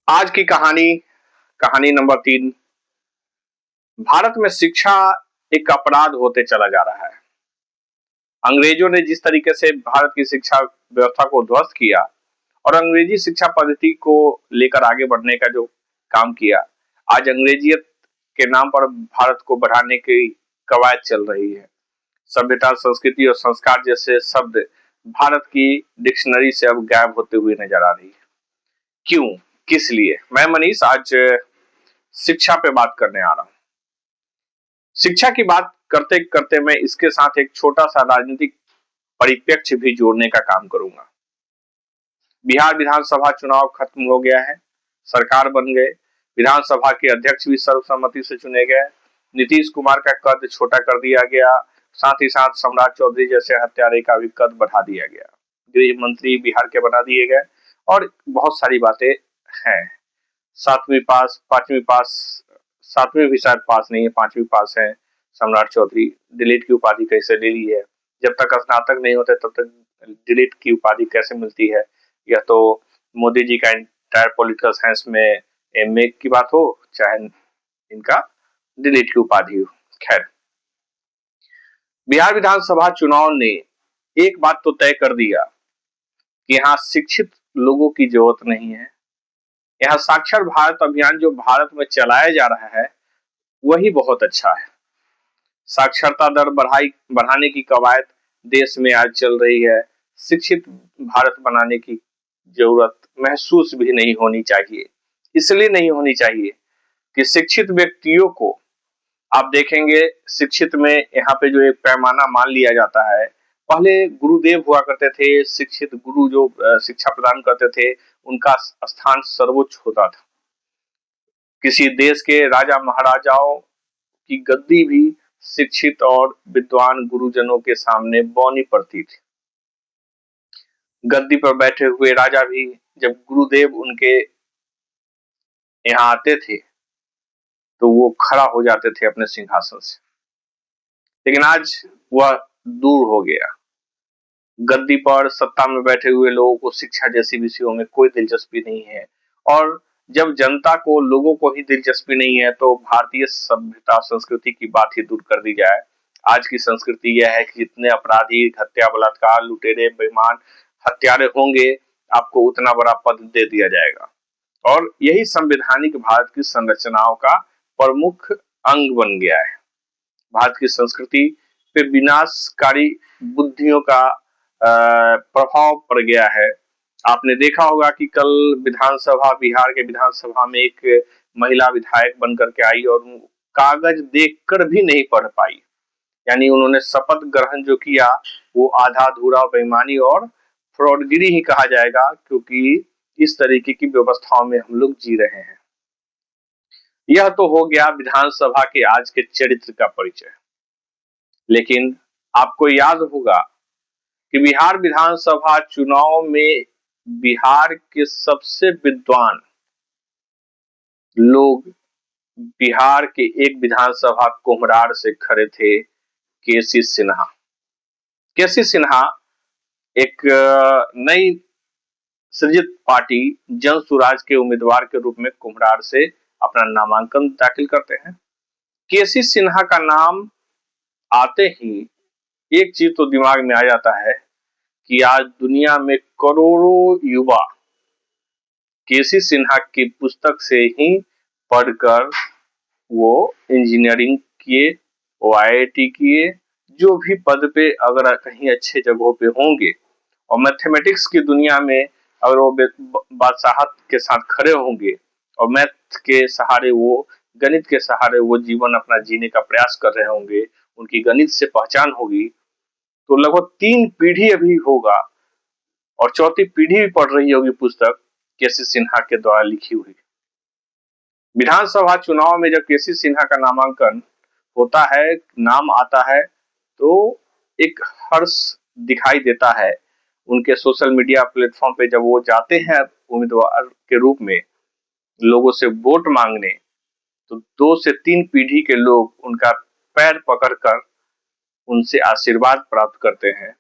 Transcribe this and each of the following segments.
आज की कहानी कहानी नंबर 3। भारत में शिक्षा एक अपराध होते चला जा रहा है। अंग्रेजों ने जिस तरीके से भारत की शिक्षा व्यवस्था को ध्वस्त किया और अंग्रेजी शिक्षा पद्धति को लेकर आगे बढ़ने का जो काम किया, आज अंग्रेजियत के नाम पर भारत को बढ़ाने की कवायद चल रही है। सभ्यता, संस्कृति और संस्कार जैसे शब्द भारत की डिक्शनरी से अब गायब होते हुए नजर आ रही है। क्यों, किस लिए? मैं मनीष आज शिक्षा पे बात करने आ रहा हूँ। शिक्षा की बात करते करते मैं इसके साथ एक छोटा सा राजनीतिक परिप्रेक्ष्य भी जोड़ने का काम करूंगा। बिहार विधानसभा चुनाव खत्म हो गया है, सरकार बन गए, विधानसभा के अध्यक्ष भी सर्वसम्मति से चुने गए, नीतीश कुमार का कद छोटा कर दिया गया, साथ ही साथ सम्राट चौधरी जैसे हत्यारे का भी कद बढ़ा दिया गया, गृह मंत्री बिहार के बना दिए गए और बहुत सारी बातें हैं। 7वीं पास, 5वीं पास, 7वीं भी शायद पास नहीं है, 5वीं पास है सम्राट चौधरी। डिलीट की उपाधि कैसे ले ली है? जब तक स्नातक नहीं होते तब तक डिलीट की उपाधि कैसे मिलती है? यह तो मोदी जी का इंटायर पॉलिटिकल साइंस में एमए की बात हो, चाहे इनका डिलीट की उपाधि हो। खैर, बिहार विधानसभा चुनाव ने एक बात तो तय कर दिया कि यहाँ शिक्षित लोगों की जरूरत नहीं है। यहाँ साक्षर भारत अभियान जो भारत में चलाया जा रहा है वही बहुत अच्छा है। साक्षरता दर बढ़ाने की कवायद देश में आज चल रही है। शिक्षित भारत बनाने की जरूरत महसूस भी नहीं होनी चाहिए। इसलिए नहीं होनी चाहिए कि शिक्षित व्यक्तियों को आप देखेंगे, शिक्षित में यहाँ पे जो एक पैमाना मान लिया जाता है। पहले गुरुदेव हुआ करते थे, शिक्षित गुरु जो शिक्षा प्रदान करते थे उनका स्थान सर्वोच्च होता था। किसी देश के राजा महाराजाओं की गद्दी भी शिक्षित और विद्वान गुरुजनों के सामने बौनी पड़ती थी। गद्दी पर बैठे हुए राजा भी जब गुरुदेव उनके यहाँ आते थे तो वो खड़ा हो जाते थे अपने सिंहासन से। लेकिन आज वह दूर हो गया। गद्दी पर सत्ता में बैठे हुए लोगों को शिक्षा जैसी विषयों में कोई दिलचस्पी नहीं है। और जब जनता को, लोगों को ही दिलचस्पी नहीं है तो भारतीय सभ्यता संस्कृति की बात ही दूर कर दी जाए। आज की संस्कृति यह है कि जितने अपराधी, हत्या, बलात्कार, लुटेरे, बेईमान, हत्यारे होंगे, आपको उतना बड़ा पद दे दिया जाएगा। और यही संवैधानिक भारत की संरचनाओं का प्रमुख अंग बन गया है। भारत की संस्कृति पे विनाशकारी बुद्धियों का प्रभाव पड़ गया है। आपने देखा होगा कि कल बिहार के विधानसभा में एक महिला विधायक बनकर के आई और कागज देखकर भी नहीं पढ़ पाई। यानी उन्होंने शपथ ग्रहण जो किया वो आधा अधूरा, बेईमानी और फ्रॉडगिरी ही कहा जाएगा, क्योंकि इस तरीके की व्यवस्थाओं में हम लोग जी रहे हैं। यह तो हो गया विधानसभा के आज के चरित्र का परिचय। लेकिन आपको याद होगा कि बिहार विधानसभा चुनाव में बिहार के सबसे विद्वान लोग बिहार के एक विधानसभा कोमरार से खड़े थे, केसी सिन्हा। केसी सिन्हा एक नई सृजित पार्टी जन सुराज के उम्मीदवार के रूप में कोमरार से अपना नामांकन दाखिल करते हैं। केसी सिन्हा का नाम आते ही एक चीज तो दिमाग में आ जाता है कि आज दुनिया में करोड़ों युवा केसी सिन्हा की पुस्तक से ही पढ़कर वो इंजीनियरिंग किए, वो आईआईटी किए, जो भी पद पे अगर कहीं अच्छे जगहों पे होंगे और मैथमेटिक्स की दुनिया में अगर वो बादशाहत के साथ खड़े होंगे और मैथ के सहारे, वो गणित के सहारे वो जीवन अपना जीने का प्रयास कर रहे होंगे, उनकी गणित से पहचान होगी, तो लगभग 3 पीढ़ी अभी होगा और चौथी पीढ़ी भी पढ़ रही होगी पुस्तक केसी सिन्हा के द्वारा लिखी हुई। विधानसभा चुनाव में जब केसी सिन्हा का नामांकन होता है, नाम आता है, तो एक हर्ष दिखाई देता है। उनके सोशल मीडिया प्लेटफॉर्म पे जब वो जाते हैं उम्मीदवार के रूप में लोगों से वोट मांगने, तो 2 से 3 पीढ़ी के लोग उनका पैर पकड़कर उनसे आशीर्वाद प्राप्त करते हैं।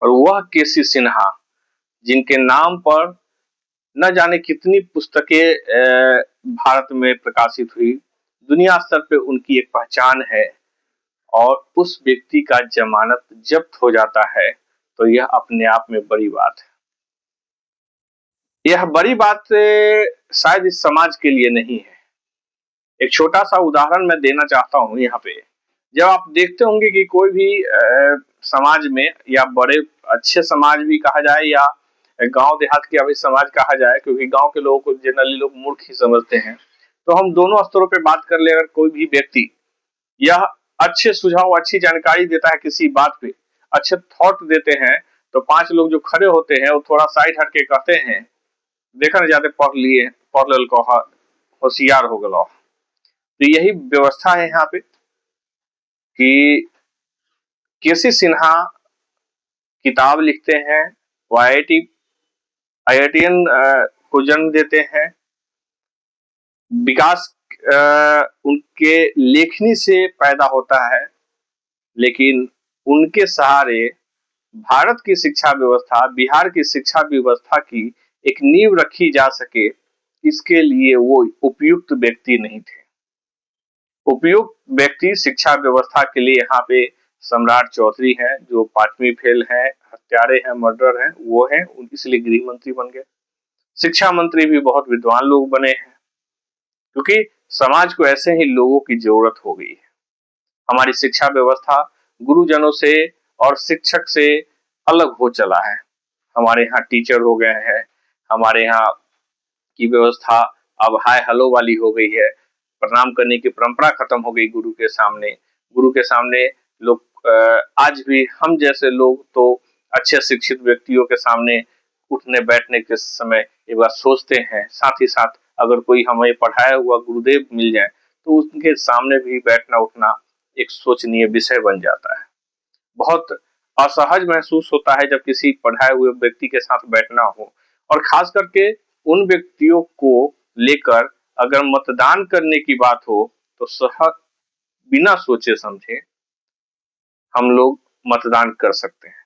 और वह केसी सिन्हा जिनके नाम पर न जाने कितनी पुस्तकें भारत में प्रकाशित हुई। दुनिया स्तर पे उनकी एक पहचान है और उस व्यक्ति का जमानत जब्त हो जाता है तो यह अपने आप में बड़ी बात है। यह बड़ी बात शायद इस समाज के लिए नहीं है। एक छोटा सा उदाहरण मैं देना चाहता हूँ यहाँ पे। जब आप देखते होंगे कि कोई भी समाज में या बड़े अच्छे समाज भी कहा जाए या गांव देहात के अभी समाज कहा जाए, क्योंकि गांव के लोगों को जनरली लोग मूर्ख ही समझते हैं, तो हम दोनों स्तरों पे बात कर ले। अगर कोई भी व्यक्ति यह अच्छे सुझाव, अच्छी जानकारी देता है किसी बात पे, अच्छे थॉट देते हैं, तो 5 लोग जो खड़े होते हैं वो थोड़ा साइड हट के कहते हैं, देखा ना ज्यादा पढ़ लिए, पढ़ लेल को होशियार हो गलो। तो यही व्यवस्था है यहाँ पे कि केसी सिन्हा किताब लिखते हैं, वो आईआईटीएन को जन्म देते हैं। विकास उनके लेखनी से पैदा होता है, लेकिन उनके सहारे भारत की शिक्षा व्यवस्था, बिहार की शिक्षा व्यवस्था की एक नींव रखी जा सके, इसके लिए वो उपयुक्त व्यक्ति नहीं थे। उपयुक्त व्यक्ति शिक्षा व्यवस्था के लिए यहाँ पे सम्राट चौधरी हैं, जो 5वीं फेल हैं, हत्यारे हैं, मर्डर हैं, वो हैं, इसलिए गृह मंत्री बन गए। शिक्षा मंत्री भी बहुत विद्वान लोग बने हैं, क्योंकि समाज को ऐसे ही लोगों की जरूरत हो गई है। हमारी शिक्षा व्यवस्था गुरुजनों से और शिक्षक से अलग हो चला है। हमारे यहाँ टीचर हो गए हैं, हमारे यहाँ की व्यवस्था अब हाय हेलो वाली हो गई है। प्रणाम करने की परंपरा खत्म हो गई गुरु के सामने। गुरु के सामने लोग आज भी हम जैसे लोग तो अच्छे शिक्षित व्यक्तियों के सामने उठने बैठने के समय एक बार सोचते हैं। साथ ही साथ अगर कोई हमें पढ़ाया हुआ गुरुदेव मिल जाए तो उनके सामने भी बैठना उठना एक सोचनीय विषय बन जाता है। बहुत असहज महसूस होता है जब किसी पढ़ाए हुए व्यक्ति के साथ बैठना हो, और खास करके उन व्यक्तियों को लेकर अगर मतदान करने की बात हो तो बिना सोचे समझे हम लोग मतदान कर सकते हैं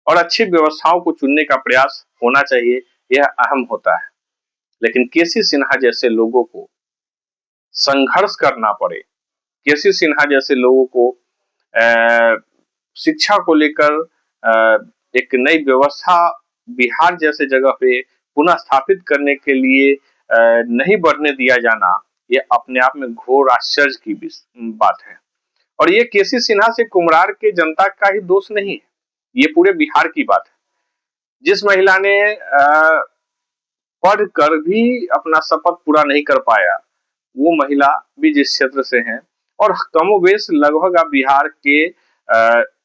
और अच्छी व्यवस्थाओं को चुनने का प्रयास होना चाहिए, यह अहम होता है। लेकिन केसी सिन्हा जैसे लोगों को संघर्ष करना पड़े, केसी सिन्हा जैसे लोगों को शिक्षा को लेकर एक नई व्यवस्था बिहार जैसे जगह पे पुनः स्थापित करने के लिए नहीं बढ़ने दिया जाना, ये अपने आप में घोर आश्चर्य की बात है। और ये केसी सिन्हा से कुम्हरार के जनता का ही दोष नहीं है, ये पूरे बिहार की बात है। जिस महिला ने पढ़ कर भी अपना शपथ पूरा नहीं कर पाया, वो महिला भी जिस क्षेत्र से हैं, और कमोबेश लगभग आप बिहार के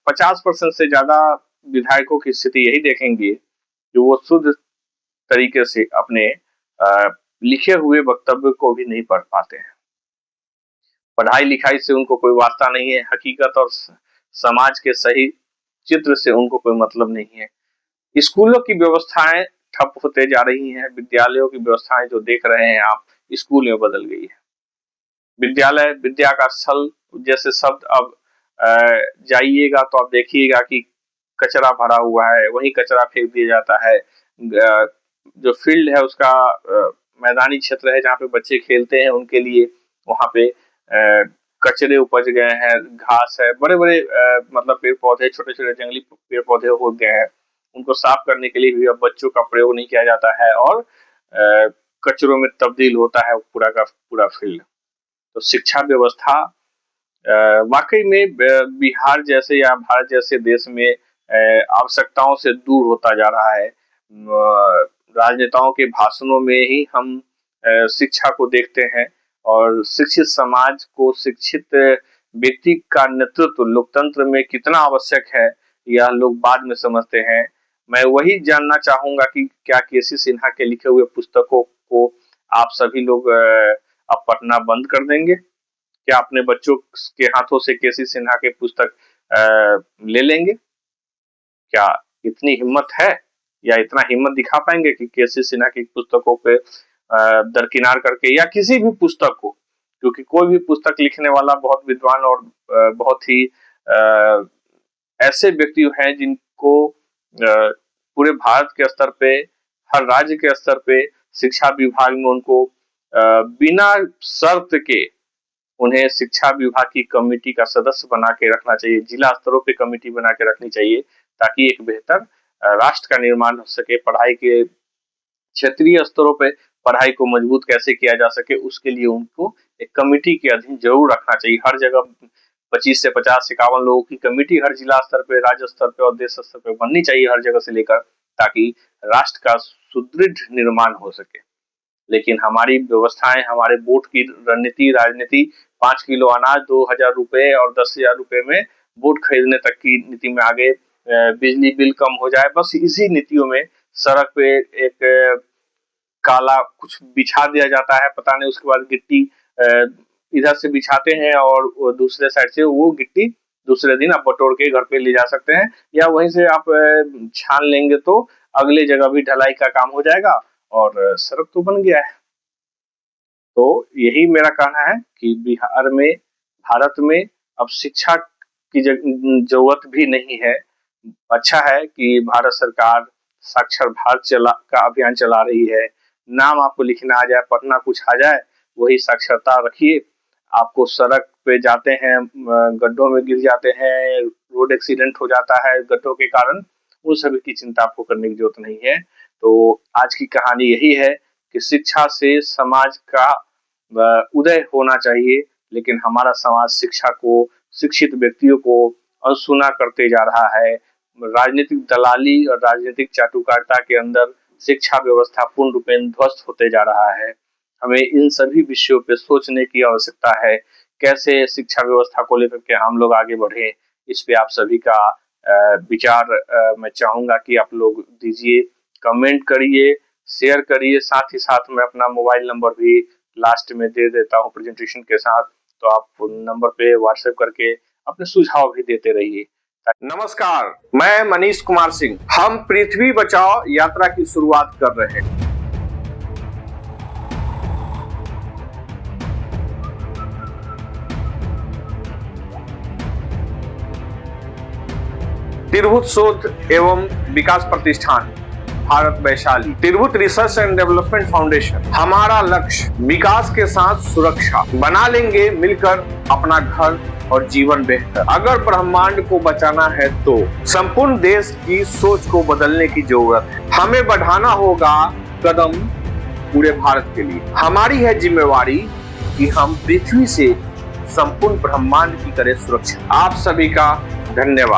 50% से ज्यादा विधायकों की स्थिति यही देखेंगे जो वो शुद्ध तरीके से अपने लिखे हुए वक्तव्य को भी नहीं पढ़ पाते हैं। पढ़ाई लिखाई से उनको कोई वास्ता नहीं है, हकीकत और समाज के सही चित्र से उनको कोई मतलब नहीं है। स्कूलों की व्यवस्थाएं ठप होते जा रही हैं, विद्यालयों की व्यवस्थाएं जो देख रहे हैं आप, स्कूल में बदल गई है। विद्यालय विद्या का स्थल जैसे शब्द अब जाइएगा तो आप देखिएगा कि कचरा भरा हुआ है, वहीं कचरा फेंक दिया जाता है। जो फील्ड है उसका मैदानी क्षेत्र है जहाँ पे बच्चे खेलते हैं, उनके लिए वहाँ पे कचरे उपज गए हैं, घास है, बड़े बड़े मतलब पेड़ पौधे, छोटे छोटे जंगली पेड़ पौधे हो गए हैं, उनको साफ करने के लिए भी अब बच्चों का प्रयोग नहीं किया जाता है और कचरों में तब्दील होता है पूरा का पूरा फील्ड। तो शिक्षा व्यवस्था वाकई में बिहार जैसे या भारत जैसे देश में आवश्यकताओं से दूर होता जा रहा है। राजनेताओं के भाषणों में ही हम शिक्षा को देखते हैं और शिक्षित समाज को, शिक्षित व्यक्ति का नेतृत्व लोकतंत्र में कितना आवश्यक है यह लोग बाद में समझते हैं। मैं वही जानना चाहूंगा कि क्या केसी सिन्हा के लिखे हुए पुस्तकों को आप सभी लोग अब पढ़ना बंद कर देंगे? क्या अपने बच्चों के हाथों से केसी सिन्हा के पुस्तक ले लेंगे? क्या इतनी हिम्मत है या इतना हिम्मत दिखा पाएंगे कि केसी सिन्हा की पुस्तकों पे दरकिनार करके, या किसी भी पुस्तक को, क्योंकि कोई भी पुस्तक लिखने वाला बहुत विद्वान और बहुत ही ऐसे व्यक्ति हैं जिनको पूरे भारत के स्तर पे हर राज्य के स्तर पे शिक्षा विभाग में उनको बिना शर्त के उन्हें शिक्षा विभाग की कमेटी का सदस्य बना के रखना चाहिए, जिला स्तरों पे कमेटी बना के रखनी चाहिए, ताकि एक बेहतर राष्ट्र का निर्माण हो सके। पढ़ाई के क्षेत्रीय स्तरों पे पढ़ाई को मजबूत कैसे किया जा सके, उसके लिए उनको एक कमेटी के अधीन जरूर रखना चाहिए। हर जगह 25 से 50 51 लोगों की कमेटी हर जिला स्तर पे, राज्य स्तर पे और देश स्तर पे बननी चाहिए, हर जगह से लेकर, ताकि राष्ट्र का सुदृढ़ निर्माण हो सके। लेकिन हमारी व्यवस्थाएं, हमारे वोट की रणनीति, राजनीति 5 किलो अनाज 2000 रुपए और 10,000 रुपए में वोट खरीदने तक की नीति में आगे, बिजली बिल कम हो जाए, बस इसी नीतियों में सड़क पे एक काला कुछ बिछा दिया जाता है, पता नहीं, उसके बाद गिट्टी इधर से बिछाते हैं और दूसरे साइड से वो गिट्टी दूसरे दिन आप बटोर के घर पे ले जा सकते हैं, या वहीं से आप छान लेंगे तो अगले जगह भी ढलाई का काम हो जाएगा और सड़क तो बन गया है। तो यही मेरा कहना है कि बिहार में, भारत में अब शिक्षा की जरूरत भी नहीं है। अच्छा है कि भारत सरकार साक्षर भारत का अभियान चला रही है। नाम आपको लिखना आ जाए, पढ़ना कुछ आ जाए, वही साक्षरता रखिए। आपको सड़क पे जाते हैं, गड्ढों में गिर जाते हैं, रोड एक्सीडेंट हो जाता है गड्ढों के कारण, उन सभी की चिंता आपको करने की जरूरत नहीं है। तो आज की कहानी यही है कि शिक्षा से समाज का उदय होना चाहिए, लेकिन हमारा समाज शिक्षा को, शिक्षित व्यक्तियों को अनसुना करते जा रहा है। राजनीतिक दलाली और राजनीतिक चाटुकारिता के अंदर शिक्षा व्यवस्था पूर्ण रूपेण ध्वस्त होते जा रहा है। हमें इन सभी विषयों पे सोचने की आवश्यकता है, कैसे शिक्षा व्यवस्था को लेकर के हम लोग आगे बढ़े। इस पे आप सभी का विचार मैं चाहूंगा कि आप लोग दीजिए, कमेंट करिए, शेयर करिए। साथ ही साथ मैं अपना मोबाइल नंबर भी लास्ट में दे देता हूँ प्रेजेंटेशन के साथ, तो आप नंबर पे व्हाट्सएप करके अपने सुझाव भी देते रहिए। नमस्कार, मैं मनीष कुमार सिंह। हम पृथ्वी बचाओ यात्रा की शुरुआत कर रहे हैं। तिरहुत शोध एवं विकास प्रतिष्ठान, Bharat Vaishali, Tirhut research and development foundation. हमारा लक्ष्य विकास के साथ सुरक्षा। बना लेंगे मिलकर अपना घर और जीवन बेहतर। अगर ब्रह्मांड को बचाना है तो संपूर्ण देश की सोच को बदलने की जरूरत है। हमें बढ़ाना होगा कदम पूरे भारत के लिए। हमारी है जिम्मेवारी कि हम पृथ्वी से संपूर्ण ब्रह्मांड की करें सुरक्षा। आप सभी का धन्यवाद।